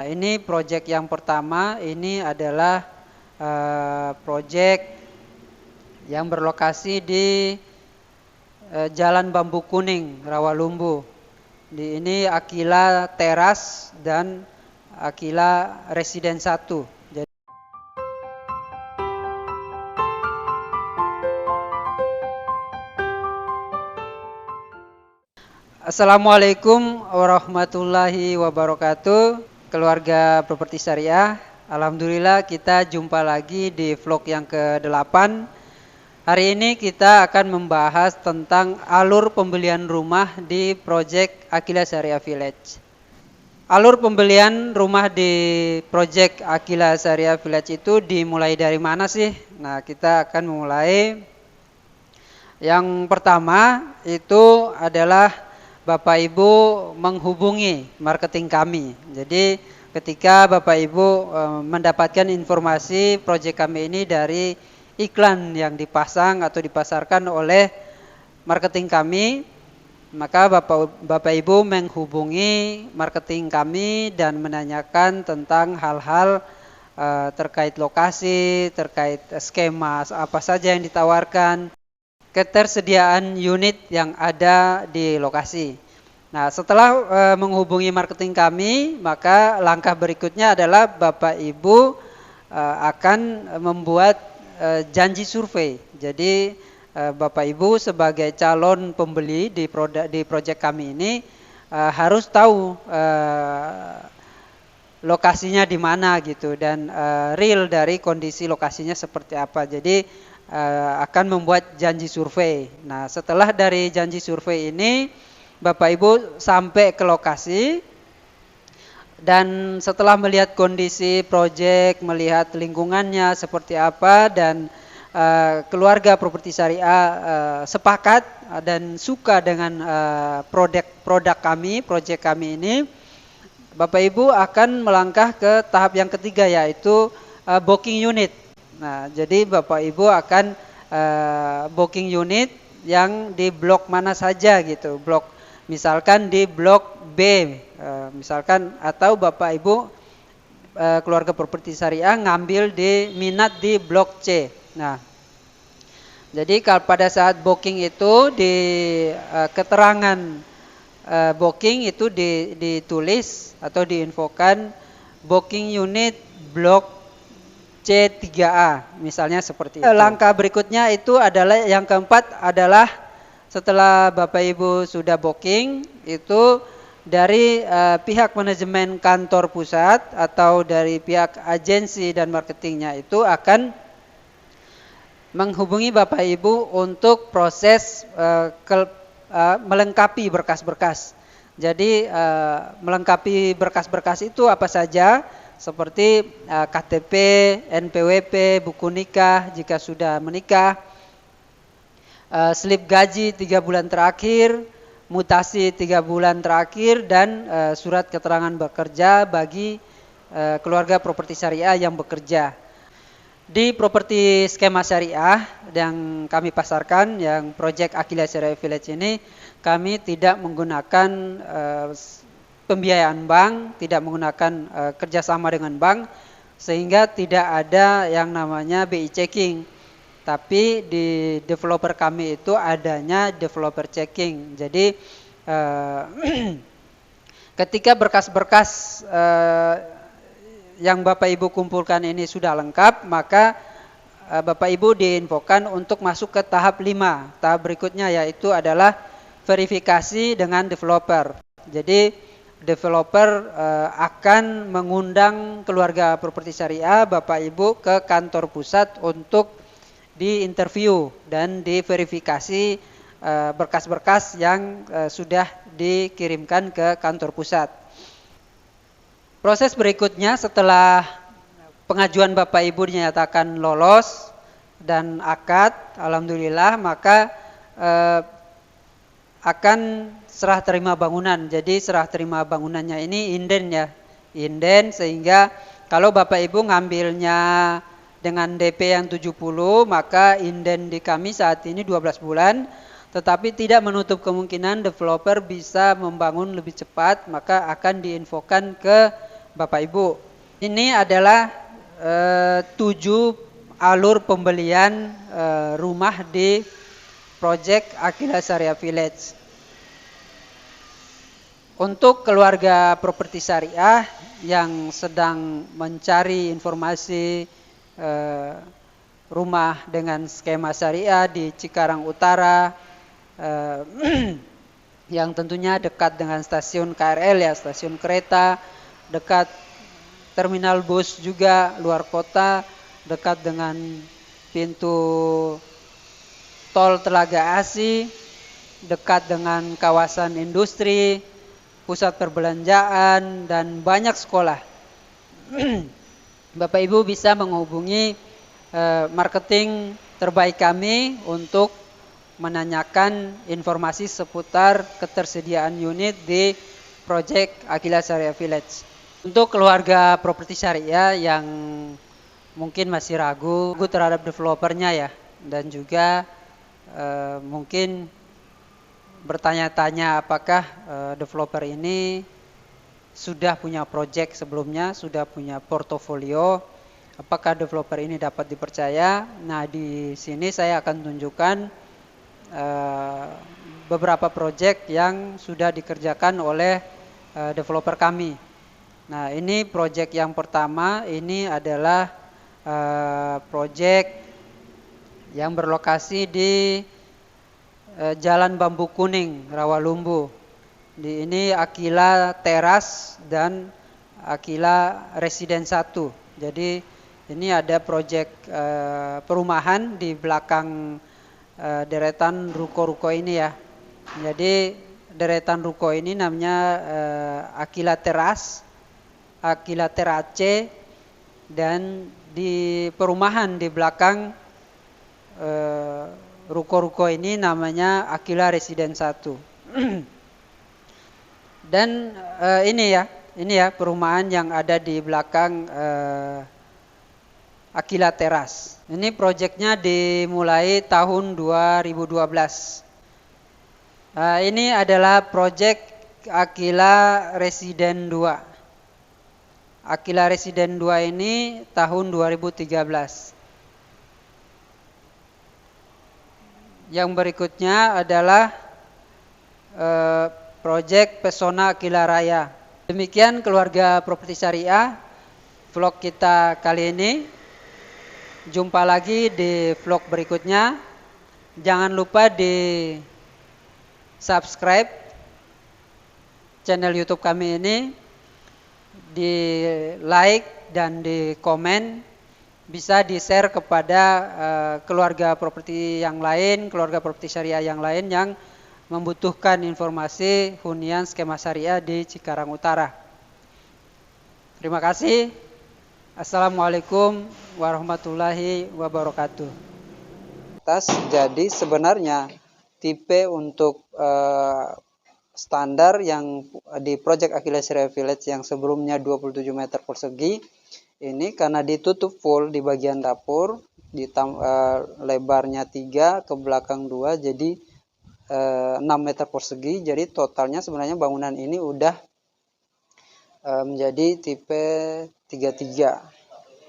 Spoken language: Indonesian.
Ini proyek yang pertama, ini adalah proyek yang berlokasi di Jalan Bambu Kuning, Rawalumbu. Ini Aquila Teras dan Aquila Residen 1. Assalamualaikum warahmatullahi wabarakatuh, keluarga properti syariah. Alhamdulillah kita jumpa lagi di vlog yang ke-8. Hari ini kita akan membahas tentang alur pembelian rumah di proyek Aquila Syariah Village. Alur pembelian rumah di proyek Aquila Syariah Village itu dimulai dari mana sih? Nah, kita akan memulai. Yang pertama itu adalah Bapak Ibu menghubungi marketing kami. Jadi ketika Bapak Ibu mendapatkan informasi proyek kami ini dari iklan yang dipasang atau dipasarkan oleh marketing kami, maka Bapak Ibu menghubungi marketing kami dan menanyakan tentang hal-hal terkait lokasi, terkait skema apa saja yang ditawarkan, ketersediaan unit yang ada di lokasi. Nah, setelah menghubungi marketing kami, maka langkah berikutnya adalah Bapak Ibu akan membuat janji survei. Jadi Bapak Ibu sebagai calon pembeli di proyek kami ini harus tahu lokasinya di mana gitu, dan real dari kondisi lokasinya seperti apa. Jadi akan membuat janji survei. Nah, setelah dari janji survei ini, Bapak Ibu sampai ke lokasi dan setelah melihat kondisi proyek, melihat lingkungannya seperti apa, dan keluarga properti syariah sepakat dan suka dengan produk kami, proyek kami ini, Bapak Ibu akan melangkah ke tahap yang ketiga, yaitu booking unit. Nah, jadi Bapak Ibu akan booking unit yang di blok mana saja gitu. Blok misalkan di blok B misalkan, atau Bapak Ibu keluarga properti syariah ngambil di minat di blok C. Nah, jadi kalau pada saat booking itu di keterangan booking itu ditulis atau diinfokan booking unit blok C3A misalnya seperti itu. Langkah berikutnya itu adalah yang keempat adalah setelah Bapak Ibu sudah booking, itu dari pihak manajemen kantor pusat atau dari pihak agensi dan marketingnya itu akan menghubungi Bapak Ibu untuk proses melengkapi berkas-berkas. Jadi melengkapi berkas-berkas itu apa saja? Seperti KTP, NPWP, buku nikah jika sudah menikah, slip gaji 3 bulan terakhir, mutasi 3 bulan terakhir, dan surat keterangan bekerja bagi keluarga properti syariah yang bekerja. Di properti skema syariah yang kami pasarkan, yang proyek Aquila Syariah Village ini, kami tidak menggunakan pembiayaan bank, tidak menggunakan kerjasama dengan bank, sehingga tidak ada yang namanya BI checking. Tapi di developer kami itu adanya developer checking. Jadi ketika berkas-berkas yang Bapak Ibu kumpulkan ini sudah lengkap, maka Bapak Ibu diinfokan untuk masuk ke tahap 5. Tahap berikutnya yaitu adalah verifikasi dengan developer. Jadi developer akan mengundang keluarga properti syariah Bapak Ibu ke kantor pusat untuk diinterview dan diverifikasi berkas-berkas yang sudah dikirimkan ke kantor pusat. Proses berikutnya setelah pengajuan Bapak Ibu dinyatakan lolos dan akad, alhamdulillah, maka akan serah terima bangunan. Jadi serah terima bangunannya ini inden ya, inden, sehingga kalau Bapak Ibu ngambilnya dengan DP yang 70, maka inden di kami saat ini 12 bulan, tetapi tidak menutup kemungkinan developer bisa membangun lebih cepat, maka akan diinfokan ke Bapak Ibu. Ini adalah 7 alur pembelian rumah di Project Aquila Syariah Village. Untuk keluarga properti syariah yang sedang mencari informasi rumah dengan skema syariah di Cikarang Utara, yang tentunya dekat dengan stasiun KRL ya, stasiun kereta, dekat terminal bus juga, luar kota, dekat dengan pintu tol Telaga Asi, dekat dengan kawasan industri, pusat perbelanjaan, dan banyak sekolah. Bapak Ibu bisa menghubungi marketing terbaik kami untuk menanyakan informasi seputar ketersediaan unit di Project Aquila Syariah Village. Untuk keluarga properti syariah yang mungkin masih ragu terhadap developernya ya, dan juga mungkin bertanya-tanya apakah developer ini sudah punya project sebelumnya, sudah punya portofolio, apakah developer ini dapat dipercaya. Nah, di sini saya akan tunjukkan beberapa project yang sudah dikerjakan oleh developer kami. Nah, ini project yang pertama, ini adalah project yang berlokasi di Jalan Bambu Kuning, Rawalumbu. Ini Aquila Teras dan Aquila Residen 1. Jadi ini ada project perumahan di belakang deretan ruko-ruko ini ya. Jadi deretan ruko ini namanya Aquila Teras, Aquila Terace, dan di perumahan di belakang ruko-ruko ini namanya Aquila Residen 1. Dan ini ya perumahan yang ada di belakang Aquila Teras. Ini proyeknya dimulai tahun 2012. Ini adalah proyek Aquila Residen 2. Aquila Residen 2 ini tahun 2013. Yang berikutnya adalah proyek Pesona Aquila Raya. Demikian keluarga properti syariah vlog kita kali ini. Jumpa lagi di vlog berikutnya. Jangan lupa di subscribe channel YouTube kami ini, di like dan di komen, bisa di share kepada keluarga properti yang lain, keluarga properti syariah yang lain yang membutuhkan informasi hunian skema syariah di Cikarang Utara. Terima kasih. Assalamualaikum warahmatullahi wabarakatuh. Jadi sebenarnya tipe untuk standar yang di Project Aquila Syariah Village yang sebelumnya 27 meter persegi, ini karena ditutup full di bagian dapur, lebarnya 3, ke belakang 2, jadi 6 meter persegi. Jadi totalnya sebenarnya bangunan ini udah menjadi tipe 33.